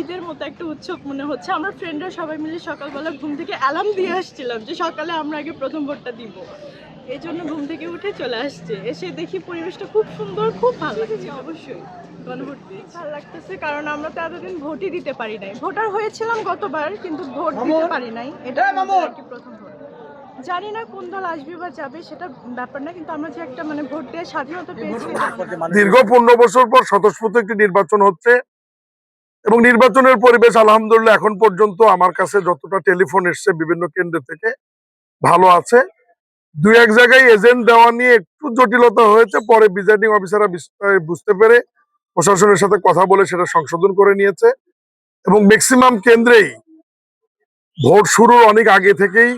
ঈদের মতো একটা উৎসব মনে হচ্ছে। আমরা ফ্রেন্ডরা সবাই মিলে সকালবেলা ঘুম থেকে অ্যালার্ম দিয়ে আসছিলাম যে সকালে আমরা আগে প্রথম ভোটটা দিব। এই জন্য ঘুম থেকে উঠে চলে আসছে। এসে দেখি পরিবেশটা খুব সুন্দর, খুব ভালো লাগছে। অবশ্যই গণভোট দিয়েছি। ভালো লাগতেছে কারণ আমরা তো এতদিন ভোটই দিতে পারি নাই। ভোটার হয়েছিলাম গতবার, কিন্তু ভোট দিতে পারি নাই। এটা আর কি প্রথম ভোট। জানি না কোন দল আসবে বা যাবে সেটা ব্যাপার না, কিন্তু আমরা যে একটা মানে ভোট দেওয়ার স্বাধীনতা পেয়েছি। দীর্ঘ 15 বছর পর স্বতঃস্ফূর্ত একটি নির্বাচন হচ্ছে এবং নির্বাচনের পরিবেশ আলহামদুলিল্লাহ এখন পর্যন্ত আমার কাছে যতটা টেলিফোন এসছে বিভিন্ন কেন্দ্র থেকে ভালো আছে। দুই এক জায়গায় এজেন্ট দেওয়া নিয়ে একটু জটিলতা হয়েছে, পরে প্রিজাইডিং অফিসাররা বুঝতে পেরে প্রশাসনের সাথে কথা বলে সেটা সংশোধন করে নিয়েছে এবং ম্যাক্সিমাম কেন্দ্রেই ভোট শুরুর অনেক আগে থেকেই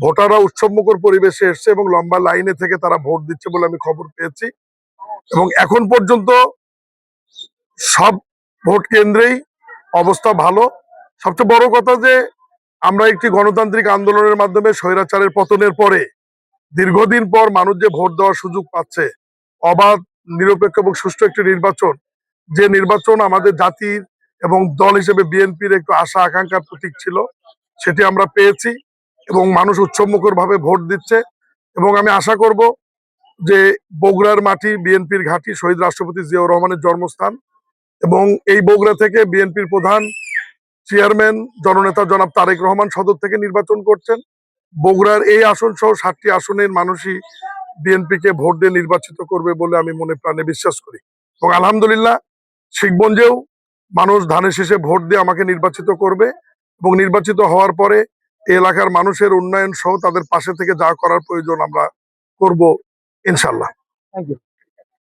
ভোটাররা উৎসবমুখর পরিবেশে এসছে এবং লম্বা লাইনে থেকে তারা ভোট দিচ্ছে বলে আমি খবর পেয়েছি। এবং এখন পর্যন্ত সব ভোট কেন্দ্রেই অবস্থা ভালো। সবচেয়ে বড় কথা যে আমরা একটি গণতান্ত্রিক আন্দোলনের মাধ্যমে স্বৈরাচারের পতনের পরে দীর্ঘদিন পর মানুষ যে ভোট দেওয়ার সুযোগ পাচ্ছে, অবাধ নিরপেক্ষ এবং সুষ্ঠু একটি নির্বাচন, যে নির্বাচন আমাদের জাতির এবং দল হিসেবে বিএনপির একটু আশা আকাঙ্ক্ষার প্রতীক ছিল, সেটি আমরা পেয়েছি এবং মানুষ উৎসবমুখর ভাবে ভোট দিচ্ছে। এবং আমি আশা করব যে বগুড়ার মাটি বিএনপির ঘাঁটি, শহীদ রাষ্ট্রপতি জিয়াউর রহমানের জন্মস্থান এবং এই বগুড়া থেকে বিএনপির প্রধান চেয়ারম্যান জননেতা জনাব তারেক রহমান সদর থেকে নির্বাচন করছেন। বগুড়ার এই আসন সহ 7টি আসনের মানুষই বিএনপিকে ভোট দিয়ে নির্বাচিত করবে বলে আমি মনে প্রাণে বিশ্বাস করি। এবং আলহামদুলিল্লাহ শিখগঞ্জেও মানুষ ধানের শেষে ভোট দিয়ে আমাকে নির্বাচিত করবে এবং নির্বাচিত হওয়ার পরে এই এলাকার মানুষের উন্নয়ন সহ তাদের পাশে থেকে যা করার প্রয়োজন আমরা করব ইনশাল্লাহ। Thank you.